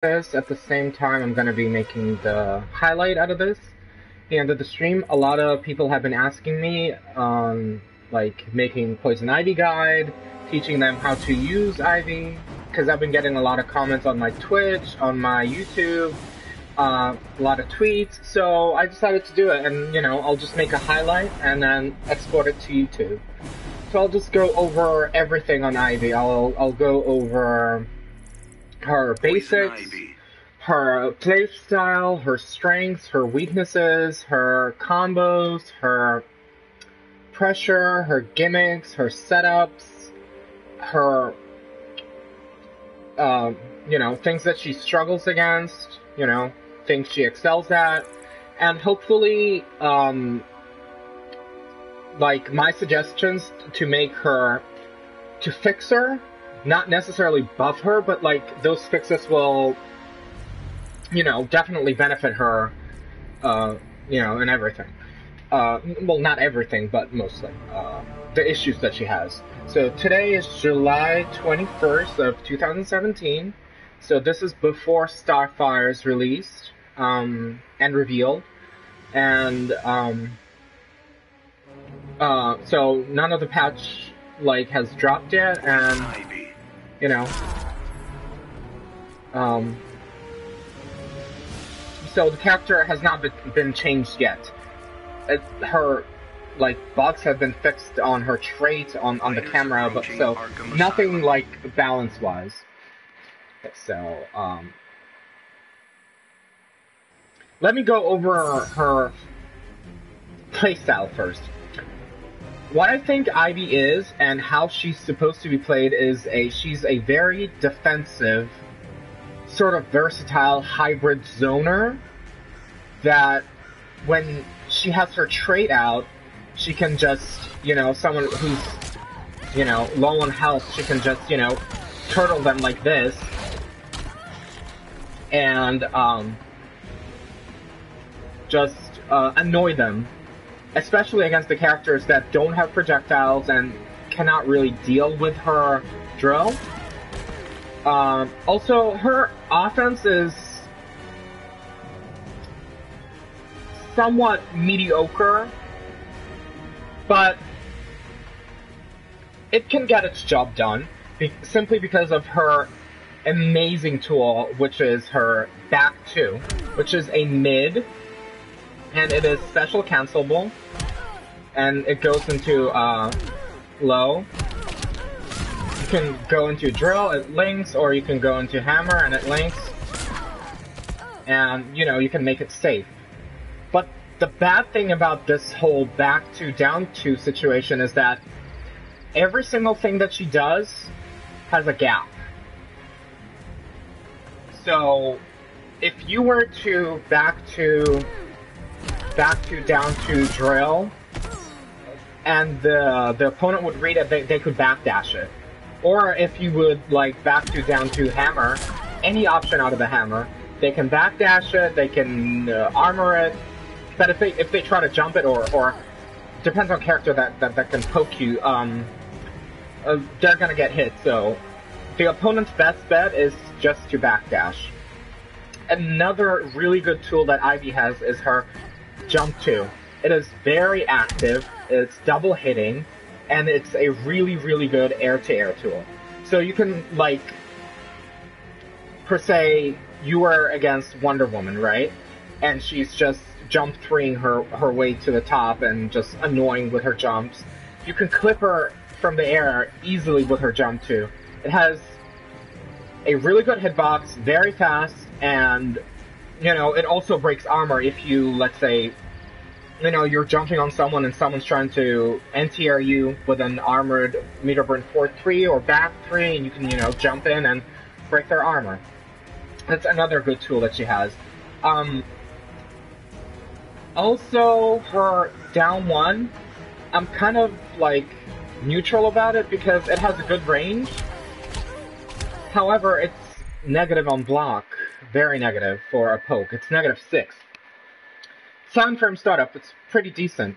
this. At the same time, I'm going to be making the highlight out of this. The end of the stream. A lot of people have been asking me, like making Poison Ivy guide, teaching them how to use Ivy, because I've been getting a lot of comments on my Twitch, on my YouTube, a lot of tweets. So I decided to do it, and I'll just make a highlight and then export it to YouTube. So I'll just go over everything on Ivy. I'll go over her basics, her playstyle, her strengths, her weaknesses, her combos, her pressure, her gimmicks, her setups, her, things that she struggles against, things she excels at, and hopefully, like, my suggestions to make her, to fix her, not necessarily buff her, but, like, those fixes will, definitely benefit her, in everything. Well, not everything, but mostly. The issues that she has. So today is July 21st of 2017. So this is before Starfire is released, and revealed. And, so none of the patch, has dropped yet, and, so the character has not been changed yet. Her, bugs have been fixed on her trait, on the camera, but so nothing, balance-wise. So, let me go over her playstyle first. What I think Ivy is, and how she's supposed to be played, is she's a very defensive, sort of versatile hybrid zoner that when she has her trait out, she can just, someone who's, low on health, she can just, turtle them like this, and, just, annoy them. Especially against the characters that don't have projectiles and cannot really deal with her drill. Also, her offense is somewhat mediocre, but it can get its job done simply because of her amazing tool, which is her back 2, which is a mid, and it is special cancelable, and it goes into low. You can go into drill, it links, or you can go into hammer and it links, and you can make it safe. But the bad thing about this whole back 2 down 2 situation is that every single thing that she does has a gap. So if you were to back to down to drill, and the opponent would read it, they could backdash it. Or if you would back to down to hammer, any option out of the hammer, they can backdash it, they can armor it. But if they try to jump it, or depends on character that can poke you, they're gonna get hit. So the opponent's best bet is just to backdash. Another really good tool that Ivy has is her Jump 2. It is very active, it's double hitting, and it's a really, really good air-to-air tool. So you can, per se, you were against Wonder Woman, right? And she's just jump 3ing her way to the top and just annoying with her jumps. You can clip her from the air easily with her Jump 2. It has a really good hitbox, very fast, and it also breaks armor if you, let's say, you're jumping on someone and someone's trying to anti-air you with an armored meter burn forward 3 or back 3, and you can, jump in and break their armor. That's another good tool that she has. Also, her down 1, I'm kind of, neutral about it because it has a good range. However, it's negative on block. Very negative for a poke. It's -6. 7 frame startup, it's pretty decent.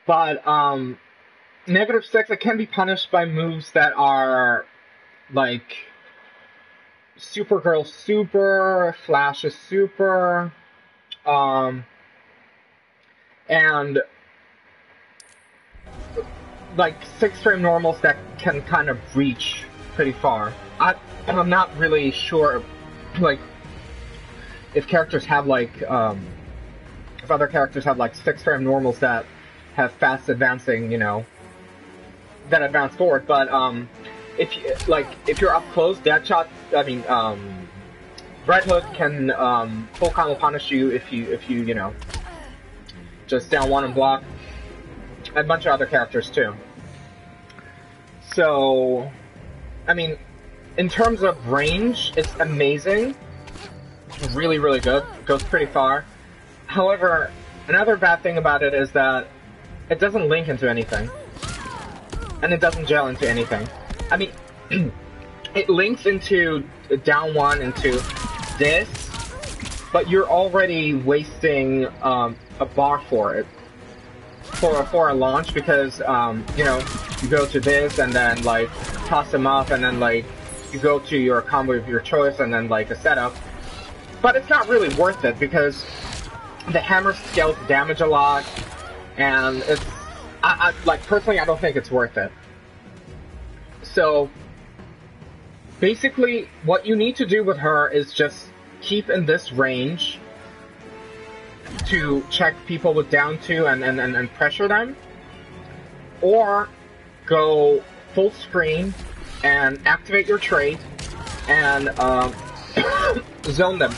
But, -6, it can be punished by moves that are, Supergirl super, Flash is super, and like 6-frame normals that can kind of reach pretty far. I'm not really sure, like, if characters have like, if other characters have like 6-frame normals that have fast advancing, you know, that advance forward. But if you're up close, Deadshot, Red Hood can full combo punish you if you know, just down one and block. A bunch of other characters too. So, I mean, in terms of range, it's amazing. Really, really good. It goes pretty far. However, another bad thing about it is that it doesn't link into anything. And it doesn't gel into anything. I mean, it links into down one into this, but you're already wasting a bar for it. For a launch, because you know, you go to this and then like toss them up, and then like you go to your combo of your choice and then like a setup. But it's not really worth it because the hammer scales damage a lot, and it's I like personally I don't think it's worth it. So basically, what you need to do with her is just keep in this range to check people with down 2 and pressure them, or go full screen and activate your trait and zone them.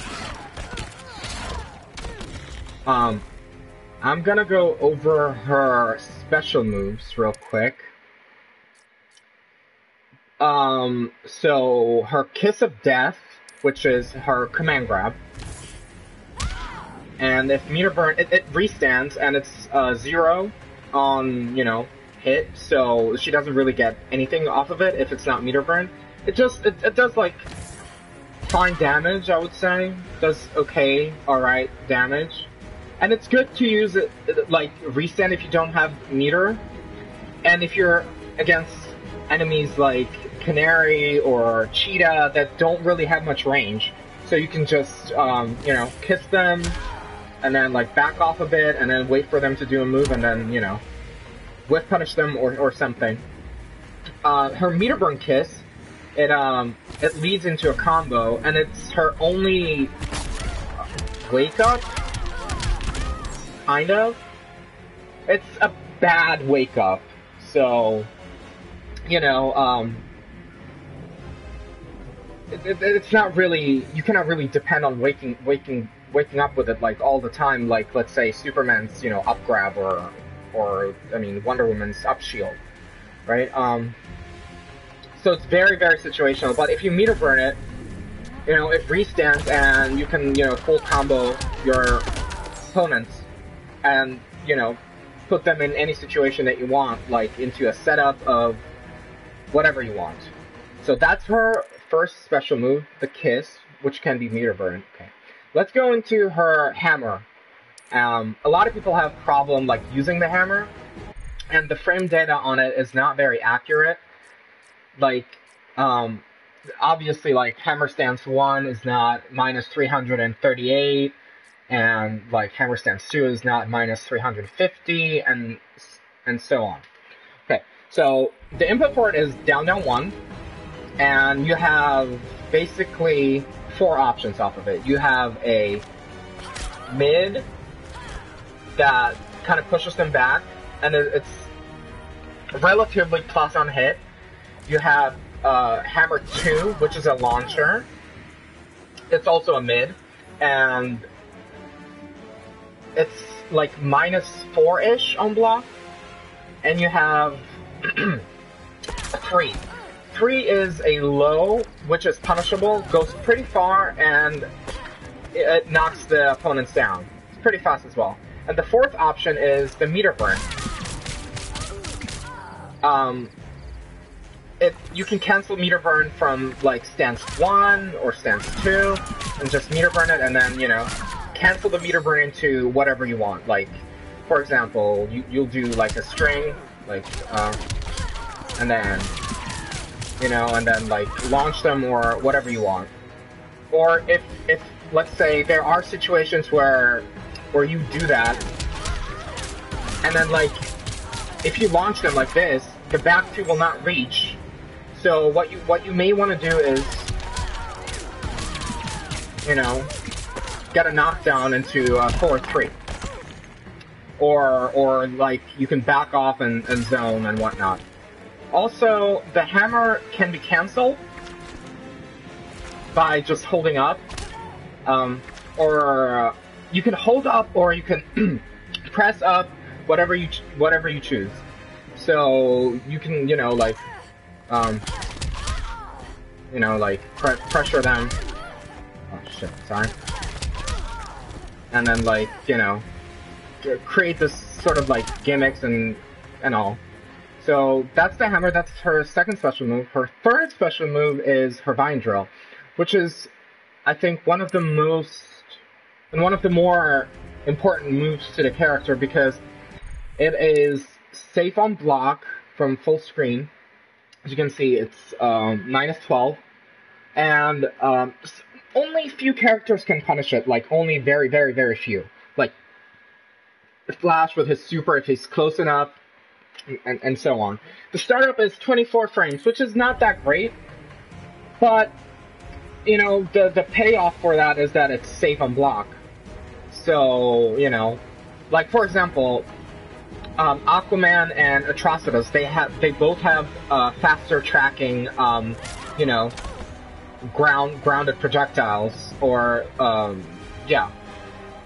I'm gonna go over her special moves real quick. So her Kiss of Death, which is her command grab. And if meter burn, it restands, and it's 0 on, you know, hit, so she doesn't really get anything off of it if it's not meter burn. It does like fine damage, I would say. Does okay, alright damage. And it's good to use it like restand if you don't have meter. And if you're against enemies like Canary or Cheetah that don't really have much range, so you can just you know, kiss them and then like back off a bit and then wait for them to do a move and then, you know, whiff punish them or something. Her meter burn kiss, it leads into a combo, and it's her only wake up, kind of. It's a bad wake up, so you know, it's not really, you cannot really depend on waking up with it like all the time, like let's say Superman's, you know, up grab or I mean Wonder Woman's up shield, right? So it's very, very situational, but if you meter burn it, you know, it restands and you can, you know, full combo your opponents and, you know, put them in any situation that you want, like into a setup of whatever you want. So that's her first special move, the Kiss, which can be meter burn. Okay. Let's go into her hammer. A lot of people have problem like using the hammer, and the frame data on it is not very accurate. Like, obviously, like hammer stance 1 is not minus 338, and like hammer stance 2 is not minus 350, and so on. Okay, so the input for it is down 1, and you have basically 4 options off of it. You have a mid that kind of pushes them back, and it's relatively plus on hit. You have hammer 2, which is a launcher. It's also a mid, and it's like minus 4-ish on block. And you have 3. 3 is a low, which is punishable, goes pretty far, and it knocks the opponents down. It's pretty fast as well. And the 4th option is the meter burn. You can cancel meter burn from like stance 1 or stance 2, and just meter burn it, and then, you know, cancel the meter burn into whatever you want. Like, for example, you'll do like a string, like, and then, you know, and then like launch them or whatever you want. Or if let's say there are situations where you do that, and then like if you launch them like this, the back two will not reach. So what you may want to do is, you know, get a knockdown into forward 3. Or like you can back off and zone and whatnot. Also, the hammer can be cancelled by just holding up. Or you can hold up, or you can press up, whatever you choose. So you can, you know, like pressure them. Oh shit, sorry. And then like, you know, create this sort of like gimmicks and all. So that's the hammer. That's her second special move. Her third special move is her vine drill, which is, I think, one of the more important moves to the character, because it is safe on block from full screen. As you can see, it's -12, and only few characters can punish it. Like only very, very, very few. Like Flash with his super if he's close enough, and so on. The startup is 24 frames, which is not that great, but you know, the payoff for that is that it's safe on block. So, you know, like for example, Aquaman and Atrocitus, they both have faster tracking, you know, grounded projectiles, or yeah,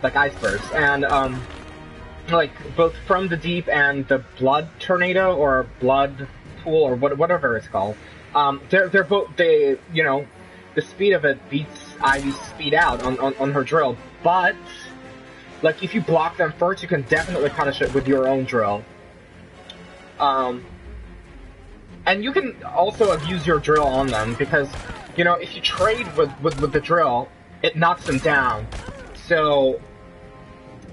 like icebergs, and like both From the Deep and the Blood Tornado or Blood Pool or whatever it's called. They're both, you know, the speed of it beats Ivy's speed out on her drill, but like if you block them first, you can definitely punish it with your own drill. And you can also abuse your drill on them, because, you know, if you trade with the drill, it knocks them down. So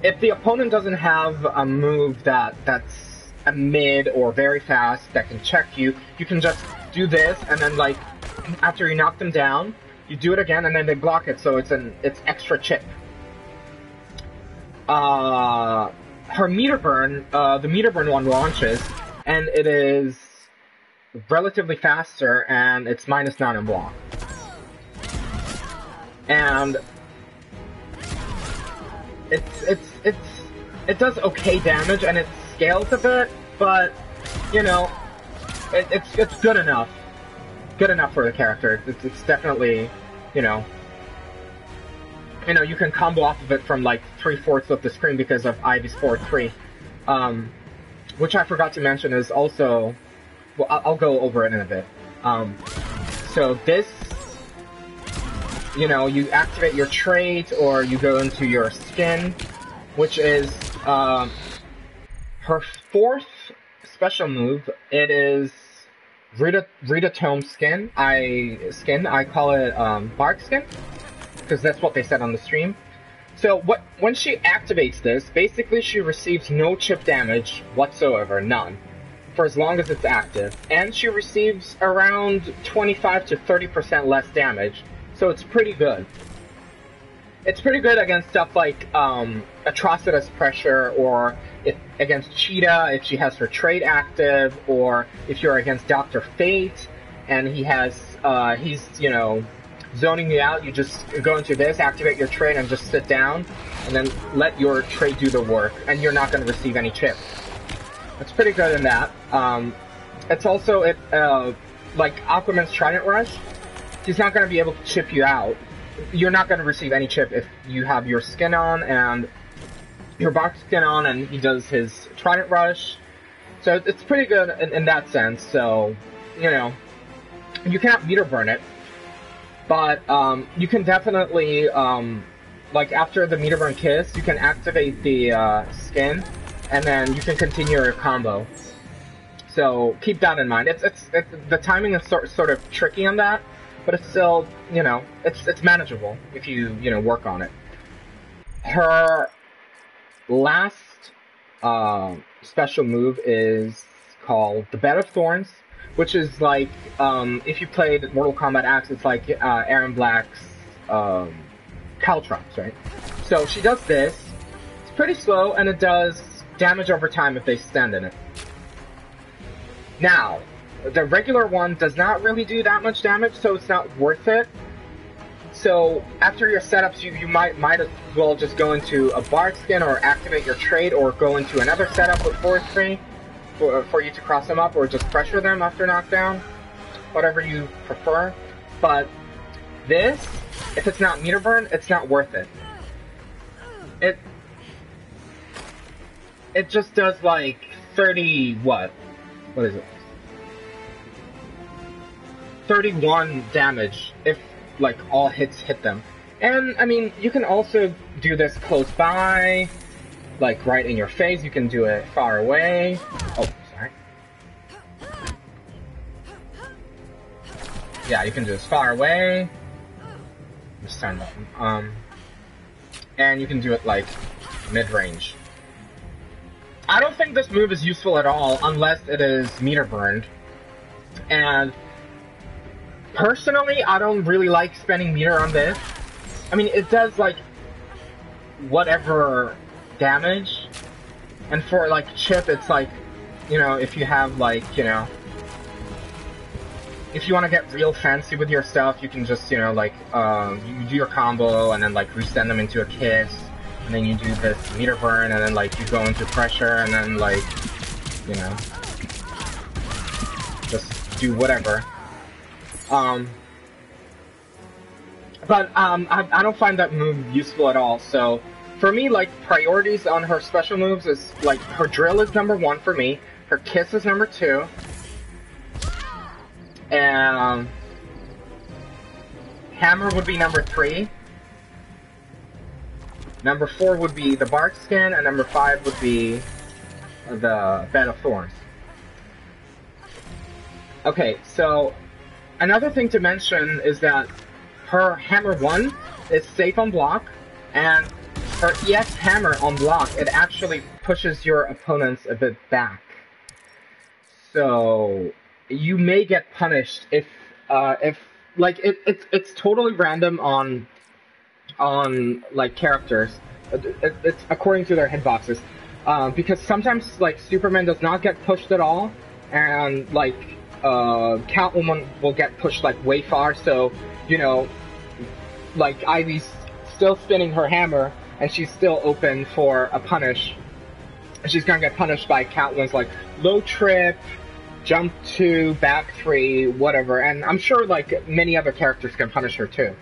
if the opponent doesn't have a move that's a mid or very fast that can check you, you can just do this, and then like after you knock them down, you do it again, and then they block it, so it's extra chip. Her meter burn, the meter burn one launches, and it is relatively faster, and it's -9 in block. And it does okay damage, and it scales a bit, but you know, it's good enough. Good enough for the character. It's definitely, you know, you can combo off of it from like 3/4 of the screen because of Ivy's forward 3, which I forgot to mention is also, well, I'll go over it in a bit. So this, you know, you activate your trait, or you go into your skin, which is her fourth special move. It is Rita Tome skin. I call it Bark skin, because that's what they said on the stream. So when she activates this, basically she receives no chip damage whatsoever, none, for as long as it's active, and she receives around 25 to 30% less damage. So it's pretty good. It's pretty good against stuff like Atrocitus Pressure, or against Cheetah if she has her trait active, or if you're against Dr. Fate and he's, you know, zoning you out, you just go into this, activate your trait, and just sit down, and then let your trait do the work, and you're not going to receive any chip. It's pretty good in that. It's also, like Aquaman's Trident Rush, he's not going to be able to chip you out. You're not going to receive any chip if you have your skin on and your box skin on, and he does his Trident Rush. So it's pretty good in that sense. So, you know, you cannot meter burn it, but you can definitely, like after the meter burn kiss, you can activate the skin, and then you can continue your combo. So keep that in mind. It's the timing is sort of tricky on that, but it's still, you know, it's manageable if you know, work on it. Her last special move is called the Bed of Thorns, which is like, if you played Mortal Kombat X, it's like Aaron Black's caltrops, right? So she does this. It's pretty slow, and it does damage over time if they stand in it. Now, the regular one does not really do that much damage, so it's not worth it. So after your setups, you might as well just go into a Bard skin or activate your trait, or go into another setup with forestry for you to cross them up, or just pressure them after knockdown, whatever you prefer. But this, if it's not meter burn, it's not worth it. It just does like 30 what? What is it? 31 damage if like all hits hit them. And I mean, you can also do this close by, like right in your face. You can do it far away. Oh, sorry. Yeah, you can do this far away. Just turn button. And you can do it like mid-range. I don't think this move is useful at all unless it is meter burned. And personally, I don't really like spending meter on this. I mean, it does like whatever damage. And for like chip, it's like, you know, if you have like, you know, if you want to get real fancy with your stuff, you can just, you know, like, you do your combo and then like resend them into a kiss. And then you do this meter burn, and then like you go into pressure, and then like, you know, just do whatever. But I don't find that move useful at all. So for me, like priorities on her special moves is like her drill is number 1 for me, her kiss is number 2, and hammer would be number 3. Number 4 would be the bark skin, and number 5 would be the bed of thorns. Okay, so another thing to mention is that her hammer 1 is safe on block, and her EX hammer on block, it actually pushes your opponents a bit back. So you may get punished if like it's totally random on like characters. It's according to their hitboxes, because sometimes like Superman does not get pushed at all, and like Catwoman will get pushed like way far. So you know, like Ivy's still spinning her hammer, and she's still open for a punish. She's gonna get punished by Catwoman's like low trip, jump 2, back 3, whatever. And I'm sure like many other characters can punish her too.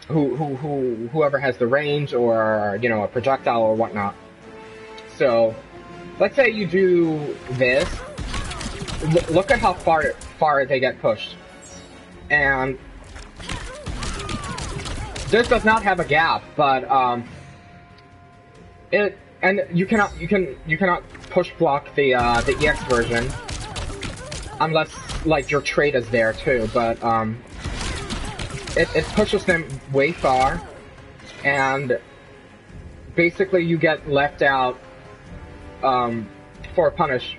Whoever has the range, or you know, a projectile or whatnot. So let's say you do this. Look at how far they get pushed, and this does not have a gap, but you cannot push block the EX version unless like your trait is there too, but it pushes them way far, and basically you get left out for a punish.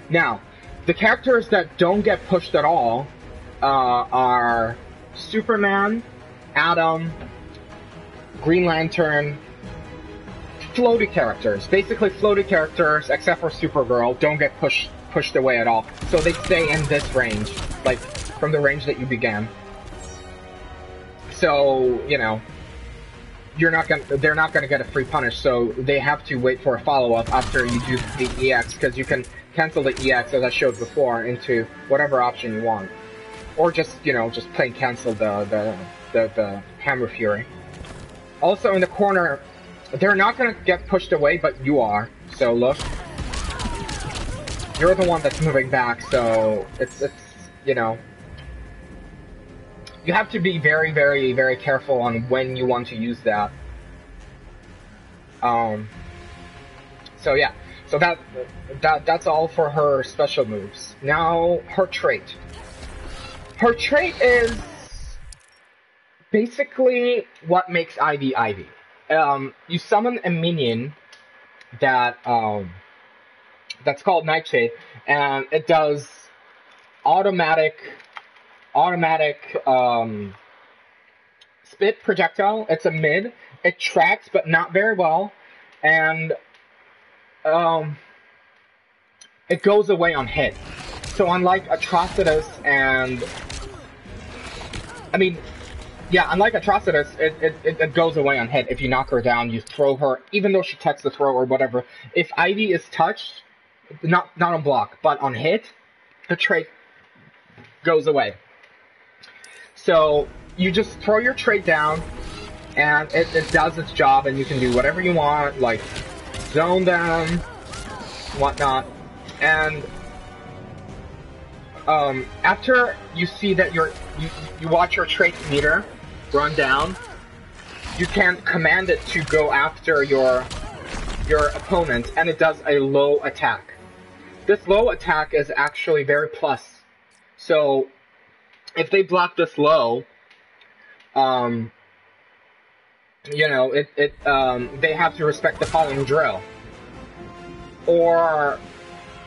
Now, the characters that don't get pushed at all are Superman, Atom, Green Lantern, floaty characters. Basically floaty characters, except for Supergirl, don't get pushed away at all. So they stay in this range, like from the range that you began. So, you know, they're not gonna get a free punish, so they have to wait for a follow-up after you do the EX, because you can cancel the EX, as I showed before, into whatever option you want. Or just, you know, just plain cancel the Hammer Fury. Also in the corner, they're not gonna get pushed away, but you are. So look. You're the one that's moving back, so it's you know, you have to be very, very, very careful on when you want to use that. So yeah, so that's all for her special moves. Now her trait. Her trait is basically what makes Ivy Ivy. You summon a minion that that's called Nightshade, and it does automatic Spit projectile. It's a mid. It tracks, but not very well, and it goes away on hit. So unlike Atrocitus and, I mean, yeah, unlike Atrocitus, it goes away on hit. If you knock her down, you throw her, even though she techs the throw or whatever. If Ivy is touched, not on block, but on hit, the trait goes away. So you just throw your trait down, and it does its job, and you can do whatever you want, like zone them, whatnot. And after you see that you watch your trait meter run down, you can command it to go after your opponent, and it does a low attack. This low attack is actually very plus. So if they block this low, you know, they have to respect the following drill. Or,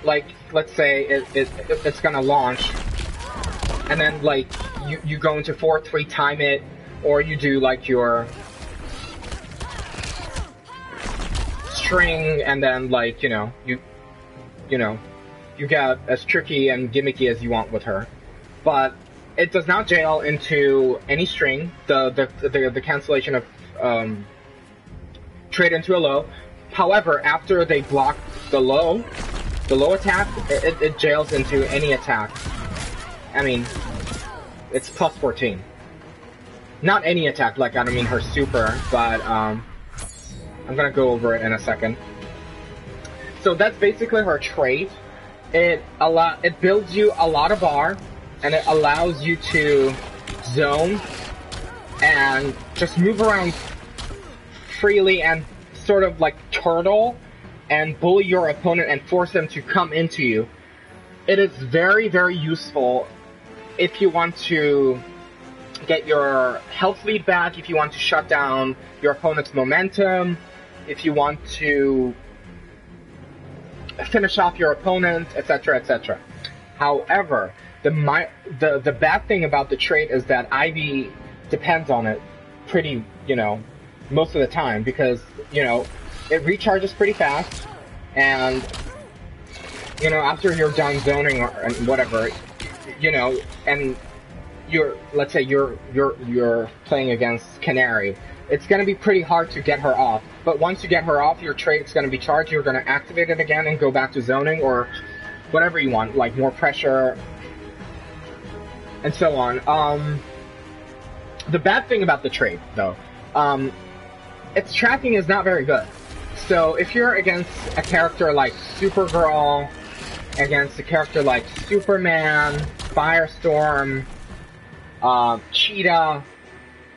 like, let's say it's gonna launch, and then, like, you go into 4-3, time it, or you do, like, your string, and then, like, you know, you get as tricky and gimmicky as you want with her. But it does not jail into any string, the cancellation of trade into a low. However, after they block the low attack, it jails into any attack. I mean, it's plus 14. Not any attack, like, I don't mean her super, but I'm gonna go over it in a second. So that's basically her trait. It builds you a lot of bar, and it allows you to zone and just move around freely and sort of like turtle and bully your opponent and force them to come into you. It is very, very useful if you want to get your health lead back, if you want to shut down your opponent's momentum, if you want to finish off your opponent, etc., etc. However, the bad thing about the trait is that Ivy depends on it pretty, you know, most of the time, because, you know, it recharges pretty fast, and, you know, after you're done zoning or and whatever, you know, and let's say you're playing against Canary, it's going to be pretty hard to get her off. But once you get her off, your trait's going to be charged, you're going to activate it again and go back to zoning, or whatever you want, like more pressure, and so on. The bad thing about the trait, though, its tracking is not very good. So if you're against a character like Supergirl, against a character like Superman, Firestorm, Cheetah,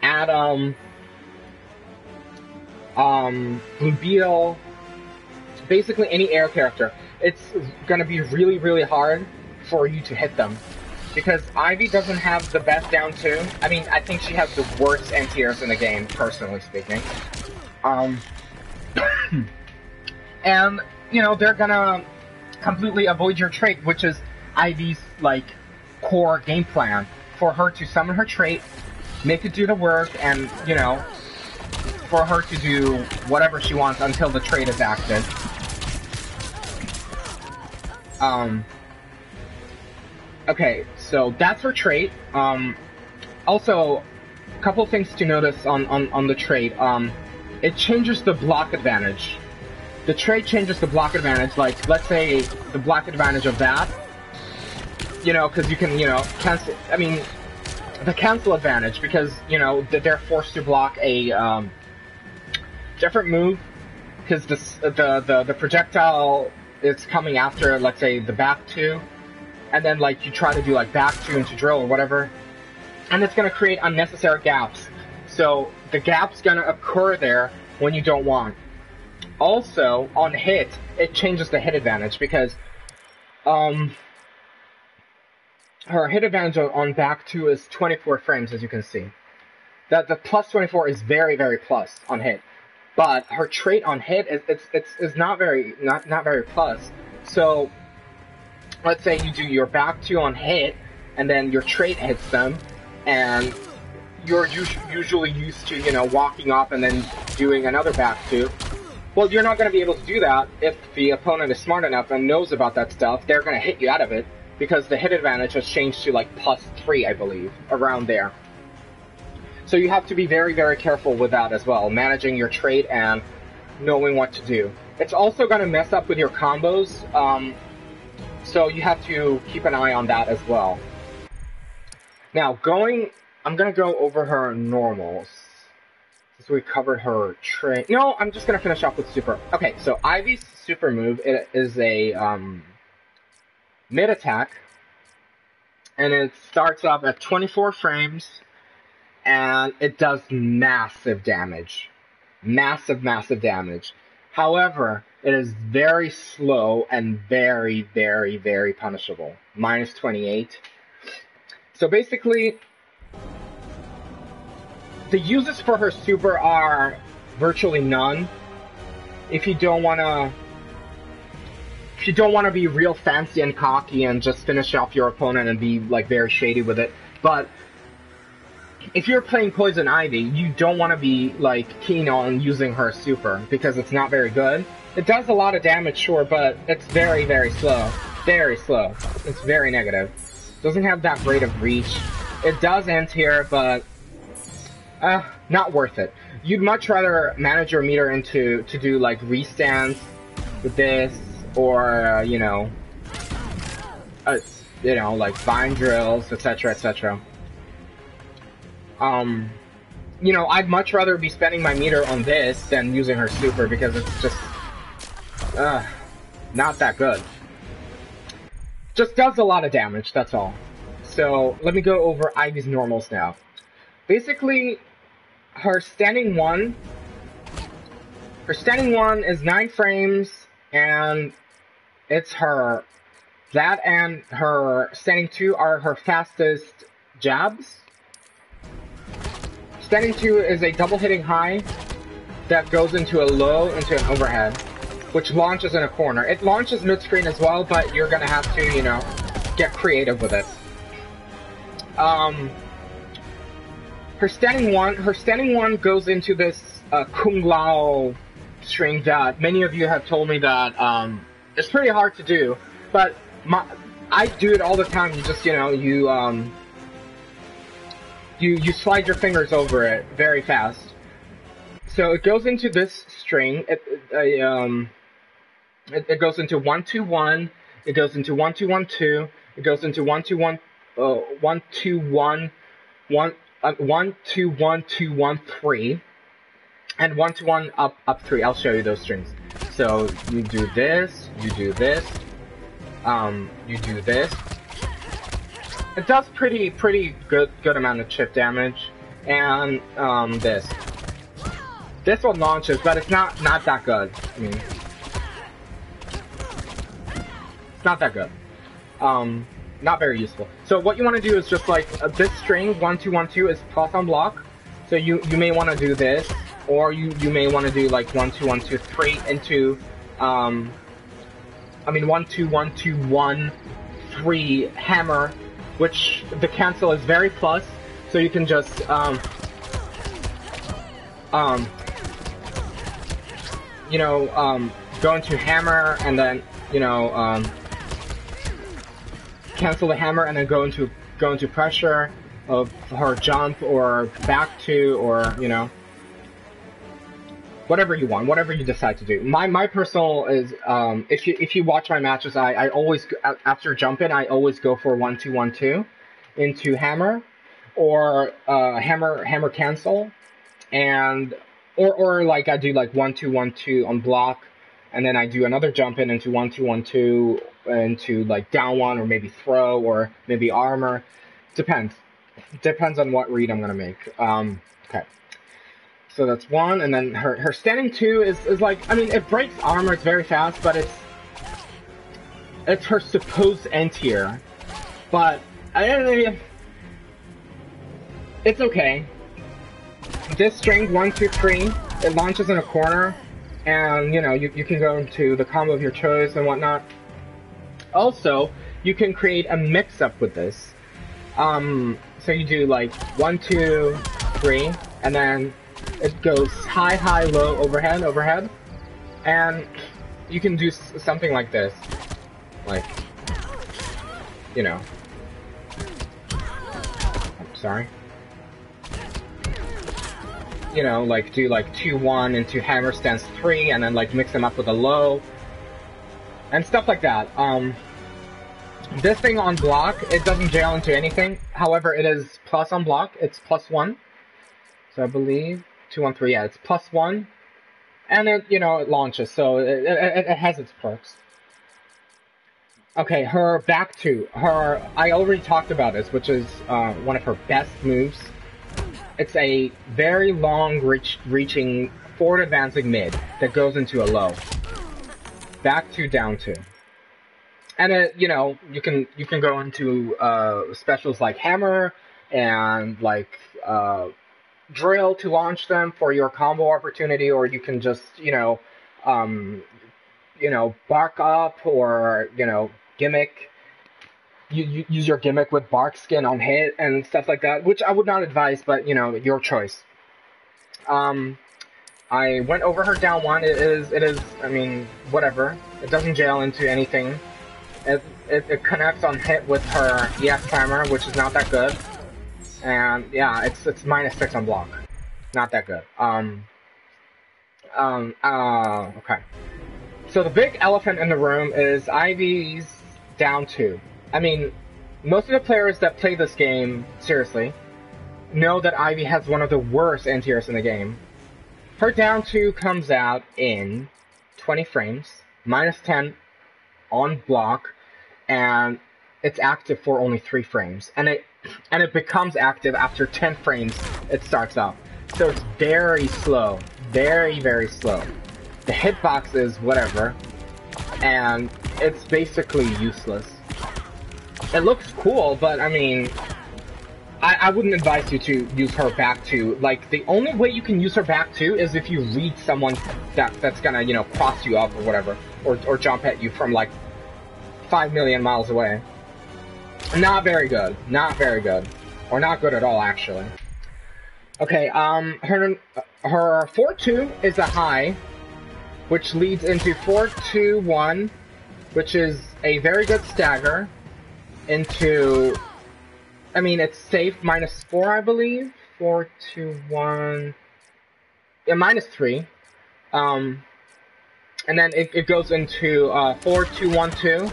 Atom, Blue Beetle, basically any air character, it's gonna be really, really hard for you to hit them. Because Ivy doesn't have the best down 2. I mean, I think she has the worst anti-airs in the game, personally speaking. And, you know, they're gonna completely avoid your trait, which is Ivy's, like, core game plan. For her to summon her trait, make it do the work, and, you know, for her to do whatever she wants until the trait is active. Okay, so that's her trait. Also, a couple things to notice on the trait. It changes the block advantage. The trait changes the block advantage, like, let's say the block advantage of that, you know, because you can, you know, cancel, I mean, the cancel advantage, because, you know, they're forced to block a, different move, because the projectile is coming after, let's say, the back 2, and then, like, you try to do, like, back 2 into drill or whatever, and it's going to create unnecessary gaps. So, the gap's going to occur there when you don't want. Also, on hit, it changes the hit advantage, because, her hit advantage on back 2 is 24 frames, as you can see. The plus 24 is very, very plus on hit. But her trait on hit is not very plus. So let's say you do your back 2 on hit, and then your trait hits them, and you're usually used to, you know, walking up and then doing another back two. Well, you're not going to be able to do that if the opponent is smart enough and knows about that stuff. They're going to hit you out of it, because the hit advantage has changed to like +3, I believe, around there. So you have to be very, very careful with that as well, managing your trade and knowing what to do. It's also going to mess up with your combos, so you have to keep an eye on that as well. Now, I'm going to go over her normals. Since we covered her trade. No, I'm just going to finish off with super. Okay, so Ivy's super move, it is a mid attack. And it starts off at 24 frames. And it does massive damage. Massive, massive damage. However, it is very slow and very, very, very punishable. -28. So basically, the uses for her super are virtually none. If you don't wanna be real fancy and cocky and just finish off your opponent and be like very shady with it. But if you're playing Poison Ivy, you don't want to be like keen on using her super because it's not very good. It does a lot of damage, sure, but it's very, very slow. Very slow. It's very negative. Doesn't have that great of reach. It does anti-air, but not worth it. You'd much rather manage your meter to do like restands with this, or you know, like vine drills, etc., etc. You know, I'd much rather be spending my meter on this than using her super because it's just not that good. Just does a lot of damage, that's all. So let me go over Ivy's normals now. Basically, her standing one is 9 frames, and it's her. That and her standing 2 are her fastest jabs. Standing 2 is a double hitting high that goes into a low, into an overhead, which launches in a corner. It launches mid-screen as well, but you're gonna have to, you know, get creative with it. Her standing one goes into this Kung Lao string that many of you have told me that it's pretty hard to do, but I do it all the time. You just, you know, you slide your fingers over it very fast. So it goes into this string. It goes into 1-2-1. It goes into 1-2-1-2. It goes into 1-2-1, 1-2-1, 1-2-1-2-1-3, and 1-2-1 up 3. I'll show you those strings. So you do this, you do this, you do this. It does pretty good amount of chip damage, and this one launches, but it's not that good. I mean, it's not that good. Not very useful. So what you want to do is just like this string 1-2-1-2 is plus on block. So you may want to do this, or you may want to do like 1-2-1-2-3 into 1-2-1-2-1-3 hammer, which the cancel is very plus. So you can just go into hammer and then cancel the hammer and then go into pressure of her jump or back to, or whatever you want, whatever you decide to do. My personal is if you watch my matches, I always after jump in I always go for 1-2-1-2 into hammer or hammer cancel, and or like I do like 1-2-1-2 on block, and then I do another jump in into 1-2-1-2 into like down one, or maybe throw, or maybe armor. Depends on what read I'm gonna make. Okay. So that's one, and then her standing 2 is like, I mean, it breaks armor, it's very fast, but it's her supposed end tier. But it's okay. This string 1-2-3, it launches in a corner, and you can go into the combo of your choice and whatnot. Also, you can create a mix-up with this. So you do like 1-2, 3, and then it goes high, high, low, overhead, overhead, and you can do something like this, like, you know, I'm sorry, you know, like do like 2-1 into hammer stance 3, and then like mix them up with a low, and stuff like that. This thing on block, it doesn't jail into anything. However, it is plus on block. It's +1. So I believe 2, 1, 3. Yeah, it's +1, and it, you know, it launches. So it has its perks. Okay, her back two. I already talked about this, which is one of her best moves. It's a very long reaching forward advancing mid that goes into a low. Back two, down two. And it, you know, you can go into specials like hammer and like drill to launch them for your combo opportunity, or you can just bark up, or gimmick. You use your gimmick with bark skin on hit and stuff like that, which I would not advise, but your choice. I went over her down one. It is. I mean, whatever. It doesn't jail into anything. It connects on hit with her EX timer, which is not that good. And yeah, it's -6 on block. Not that good. Okay. So the big elephant in the room is Ivy's down 2. I mean, most of the players that play this game, seriously, know that Ivy has one of the worst anti-airs in the game. Her down 2 comes out in 20 frames, -10 on block, and it's active for only 3 frames. And it becomes active after 10 frames it starts up. So it's very slow. Very, very slow. The hitbox is whatever, and it's basically useless. It looks cool, but I mean, I wouldn't advise you to use her back 2. Like, the only way you can use her back 2 is if you read someone that's gonna, cross you up or whatever, or jump at you from like 5 million miles away. Not very good. Not very good. Or not good at all, actually. Okay, her 4-2 is a high, which leads into 4-2-1, which is a very good stagger, into, I mean, it's safe -4, I believe. 4-2-1, yeah, -3. And then it goes into 4-2-1-2,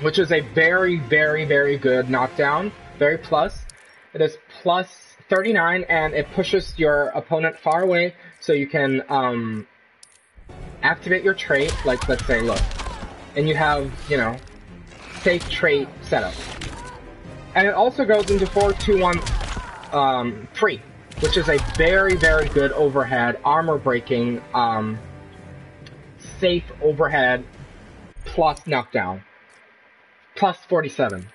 which is a very, very, very good knockdown. Very plus. It is +39, and it pushes your opponent far away, so you can activate your trait, like, let's say, look. And you have, safe trait setup. And it also goes into 4-2-1-3, which is a very, very good overhead, armor-breaking, safe overhead plus knockdown. +47.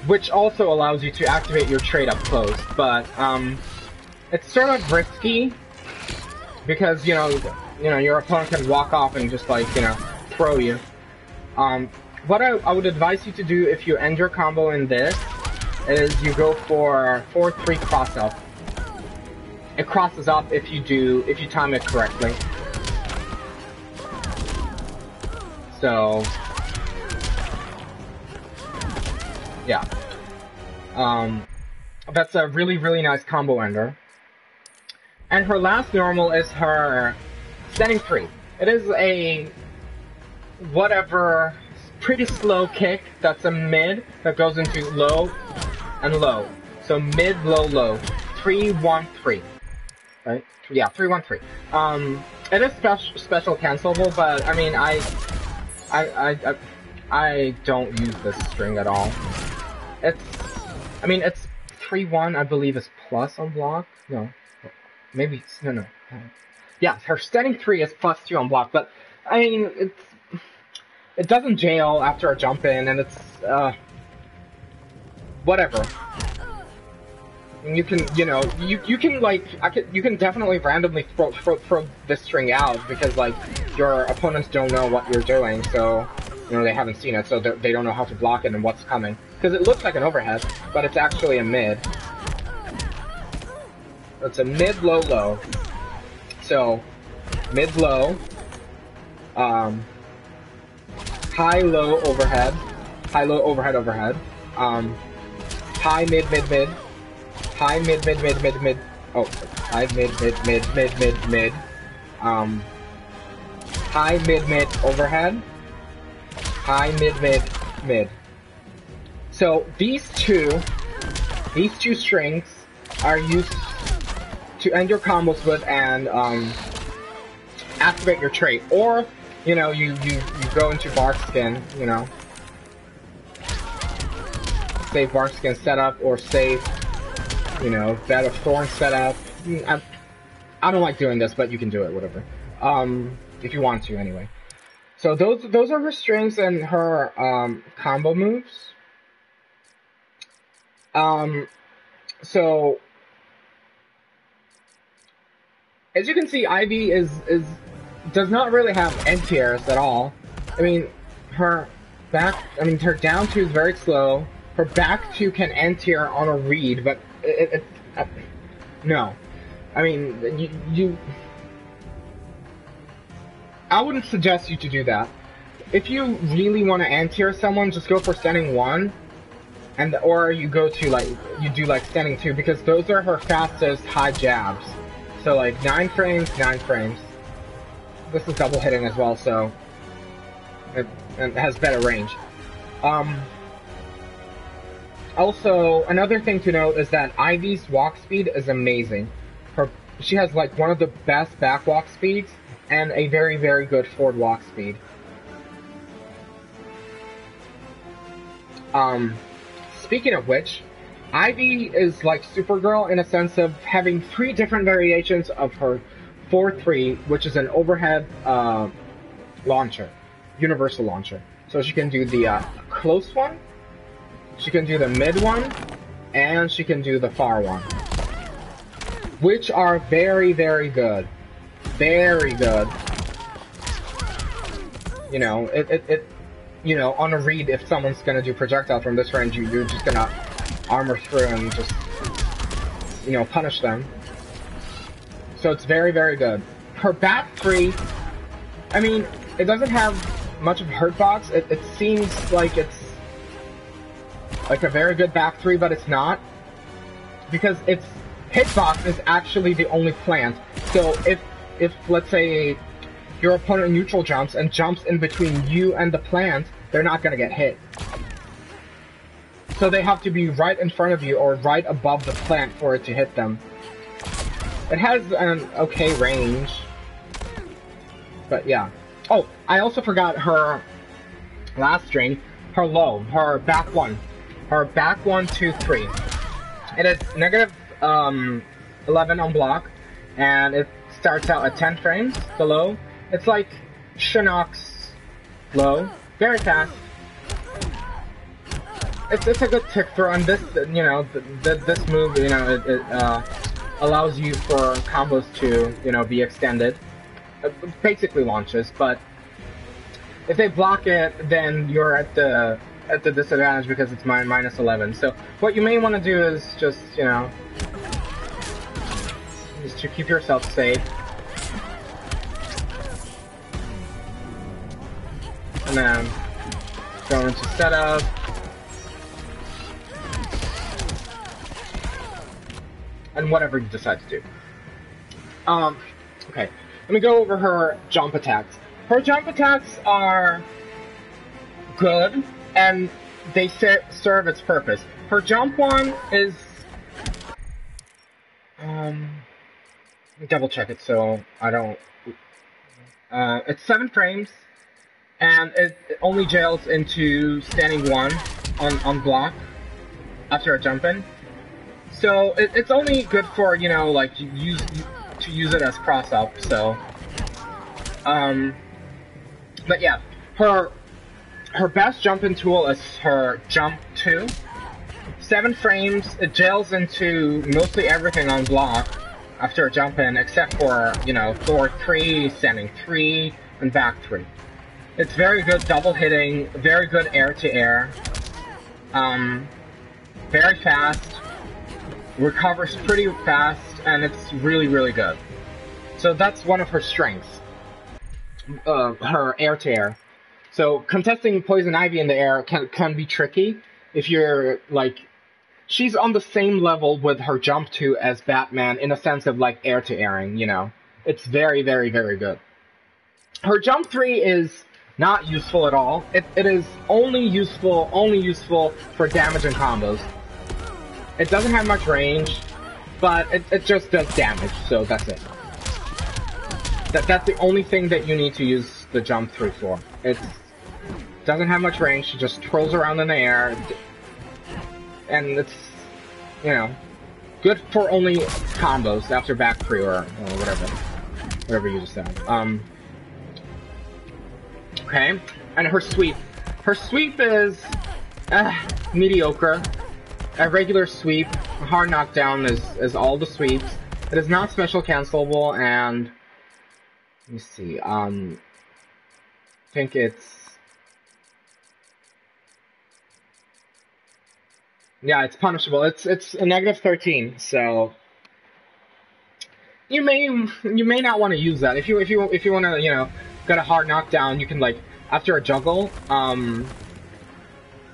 Which also allows you to activate your trait up close, but it's sort of risky because your opponent can walk off and just like throw you. What I would advise you to do if you end your combo in this is you go for 4-3 cross up. It crosses up if you time it correctly. So yeah. That's a really, really nice combo ender. And her last normal is her standing 3. It is a whatever, pretty slow kick that's a mid that goes into low and low. So mid, low, low. 3-1-3. Right? Yeah, 3-1-3. It is special cancelable, but I mean, I don't use this string at all. It's 3-1, I believe, is plus on block. No, maybe no. Yeah, her standing 3 is +2 on block, but I mean, it doesn't jail after a jump in, and it's whatever. And you can you can definitely randomly throw this string out because like your opponents don't know what you're doing, so they haven't seen it, so they don't know how to block it and what's coming. Because it looks like an overhead, but it's actually a mid. it's a mid, low, low. So, mid, low, high, low, overhead, high, low, overhead, overhead, high, mid, mid, mid, high, mid, mid, mid, mid, mid, oh, high, mid, mid, mid, mid, mid, mid, high, mid, mid, overhead, high, mid, mid, mid. So these two strings are used to end your combos with and activate your trait. Or, you know, you go into Bark Skin, you know, save Bark Skin setup, or save, you know, Bed of Thorns setup. I don't like doing this, but you can do it, whatever. If you want to, anyway. So those are her strings and her combo moves. So as you can see, Ivy does not really have anti-airs at all. I mean, her down two is very slow. Her back two can anti-air on a read, but no. I mean, I wouldn't suggest you to do that. If you really want to anti-air someone, just go for standing 1, or you go to you do standing 2, because those are her fastest high jabs. So like 9 frames, 9 frames. This is double hitting as well, so it has better range. Also, another thing to note is that Ivy's walk speed is amazing. She has like one of the best back walk speeds and a very, very good forward walk speed. Speaking of which, Ivy is like Supergirl in a sense of having 3 different variations of her 4-3, which is an overhead launcher, universal launcher. So she can do the close one, she can do the mid one, and she can do the far one, which are very, very good. Very good. You know, you know, on a read, if someone's gonna do projectile from this range, you're just gonna armor through and just, you know, punish them. So it's very, very good. Her bat 3, I mean, it doesn't have much of hurt box. It seems like it's like a very good back 3, but it's not, because its hitbox is actually the only plant. So if let's say your opponent neutral jumps and jumps in between you and the plant, they're not gonna get hit. So they have to be right in front of you or right above the plant for it to hit them. It has an okay range, but yeah. Oh, I also forgot her last string, her low, her back 1. Her back 1, 2, 3. It is negative 11 on block, and it starts out at 10 frames, the low. It's like Shinnok's low, very fast. It's a good tick throw, and this, you know, this move, you know, it allows you for combos to, you know, be extended. It basically launches, but if they block it, then you're at the disadvantage because it's minus 11. So what you may want to do is just, you know, just to keep yourself safe. And then go into setup. And whatever you decide to do. Okay. Let me go over her jump attacks. Her jump attacks are good, and they serve its purpose. Her jump one is... let me double check it so I don't... it's 7 frames, and it only jails into standing 1 on block after a jump in. So it's only good for, you know, like to use it as cross up. So, but yeah, her best jumping tool is her jump 2. 7 frames. It jails into mostly everything on block after a jump in, except for, you know, forward 3, standing 3, and back 3. It's very good double hitting, very good air to air, very fast. Recovers pretty fast, and it's really, really good. So that's one of her strengths, her air-to-air. So contesting Poison Ivy in the air can be tricky if you're, like, she's on the same level with her jump 2 as Batman in a sense of, like, air-to-airing, you know. It's very, very, very good. Her jump 3 is not useful at all. It is only useful for damage and combos. It doesn't have much range, but it just does damage, so that's it. That's the only thing that you need to use the jump 3 for. It doesn't have much range, she just twirls around in the air, and it's, you know, good for only combos after back 3 or whatever you just said. Okay, and her sweep. Her sweep is mediocre. A regular sweep, a hard knockdown is all the sweeps. It is not special cancelable, and let me see. I think it's punishable. It's a -13, so you may not want to use that. If you want to, you know, get a hard knockdown, you can, like, after a juggle,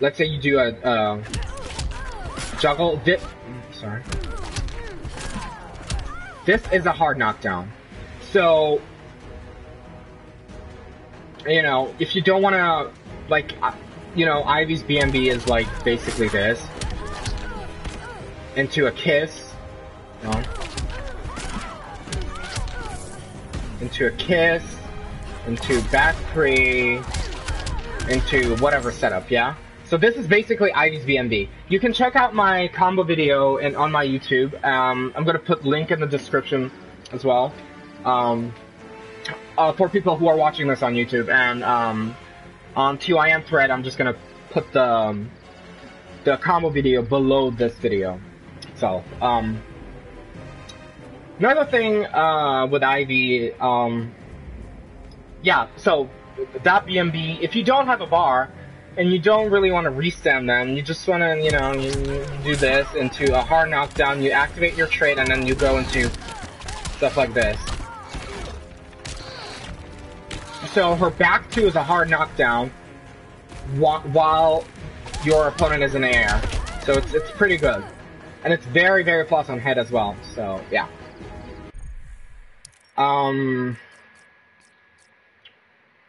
let's say you do a juggle dip. Sorry. This is a hard knockdown. So, you know, if you don't want to, like, you know, Ivy's BMB is, like, basically this. Into a kiss. No. Into a kiss. Into back 3. Into whatever setup, yeah? So this is basically Ivy's BMB. You can check out my combo video on my YouTube. I'm gonna put link in the description as well. For people who are watching this on YouTube, and on TYM thread, I'm just gonna put the combo video below this video. So, another thing with Ivy, yeah. So that BMB, if you don't have a bar, and you don't really want to restem them, you just want to, you know, you do this into a hard knockdown, you activate your trait, and then you go into stuff like this. So her back 2 is a hard knockdown while your opponent is in the air. So it's pretty good. And it's very, very plus on head as well, so yeah.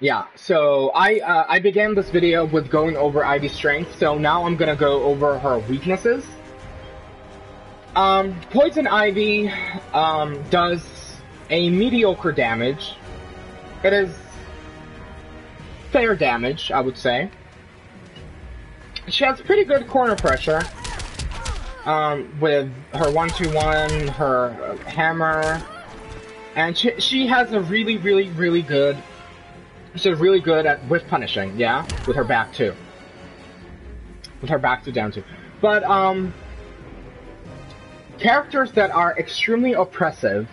Yeah, so I began this video with going over Ivy's strengths, so now I'm gonna go over her weaknesses. Poison Ivy does a mediocre damage. It is fair damage, I would say. She has pretty good corner pressure with her 1-2-1, her hammer, and she has a really, really, really good. She's really good at whiff punishing, yeah, with her back 2. With her back 2 down 2. But characters that are extremely oppressive,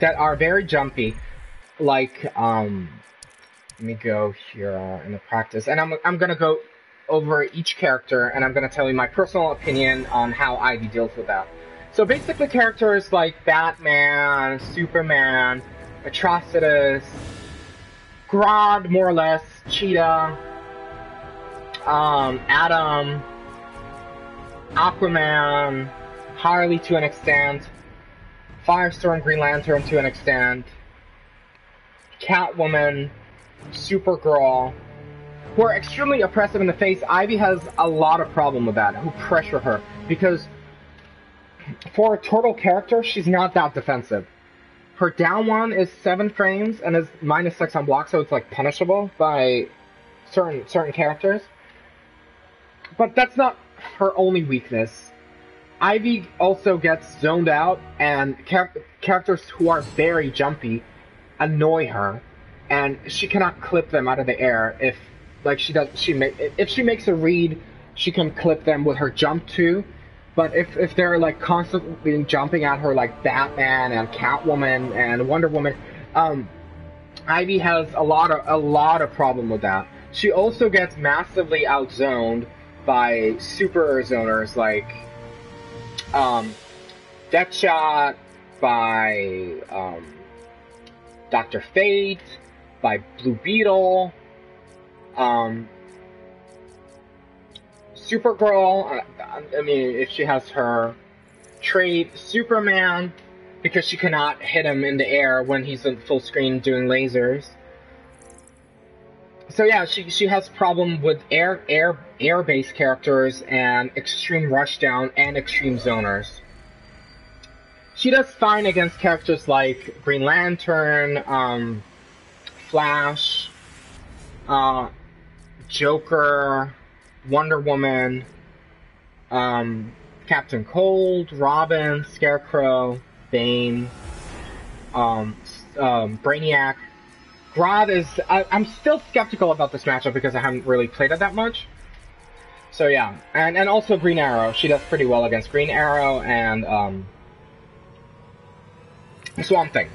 that are very jumpy, like let me go here in the practice, and I'm gonna go over each character, and I'm gonna tell you my personal opinion on how Ivy deals with that. So basically, characters like Batman, Superman, Atrocitus, Grodd, more or less, Cheetah, Atom, Aquaman, Harley to an extent, Firestorm, Green Lantern to an extent, Catwoman, Supergirl, who are extremely oppressive in the face. Ivy has a lot of problem with that, who pressure her, because for a turtle character, she's not that defensive. Her down 1 is 7 frames and is -6 on block, so it's, like, punishable by certain characters. But that's not her only weakness. Ivy also gets zoned out, and characters who are very jumpy annoy her, and she cannot clip them out of the air. If, like, if she makes a read, she can clip them with her jump 2. But if they're, like, constantly jumping at her, like Batman and Catwoman and Wonder Woman, Ivy has a lot of problem with that. She also gets massively outzoned by super zoners like Deathshot, by Dr. Fate, by Blue Beetle, Supergirl. I mean, if she has her trait, Superman, because she cannot hit him in the air when he's in full screen doing lasers. So yeah, she has problem with air-based characters and extreme rushdown and extreme zoners. She does fine against characters like Green Lantern, Flash, Joker, Wonder Woman, Captain Cold, Robin, Scarecrow, Bane, Brainiac. Grodd is... I'm still skeptical about this matchup because I haven't really played it that much. So yeah, and also Green Arrow. She does pretty well against Green Arrow and Swamp Thing.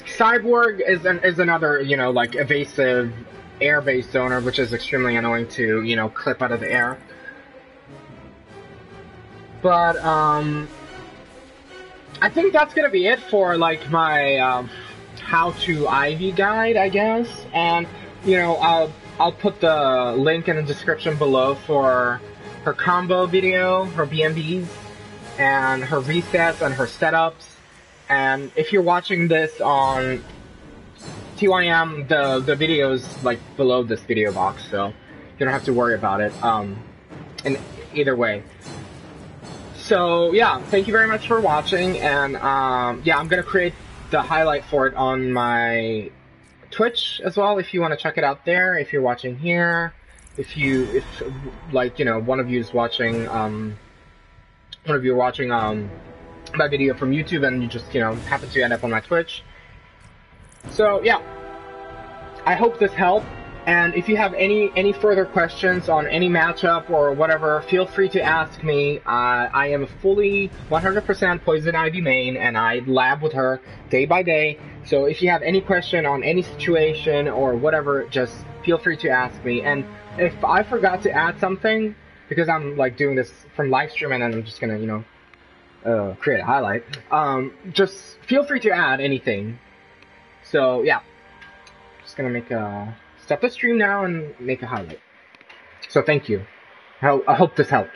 Cyborg is another, you know, like evasive air-based zoner, which is extremely annoying to, you know, clip out of the air. But I think that's gonna be it for like my how-to Ivy guide, I guess. And you know, I'll put the link in the description below for her combo video, her BMBs, and her resets and her setups. And if you're watching this on TYM, the video is like below this video box, so you don't have to worry about it. In either way. So yeah, thank you very much for watching, and yeah, I'm gonna create the highlight for it on my Twitch as well, if you want to check it out there. If you're watching here, if like, you know, one of you is watching my video from YouTube and you just, you know, happen to end up on my Twitch. So yeah, I hope this helped. And if you have any further questions on any matchup or whatever, feel free to ask me. I am a fully 100% Poison Ivy main, and I lab with her day by day. So if you have any question on any situation or whatever, just feel free to ask me. And if I forgot to add something, because I'm like doing this from live stream and I'm just gonna, you know, create a highlight, just feel free to add anything. So yeah, just gonna stop the stream now and make a highlight. So thank you. I hope this helped.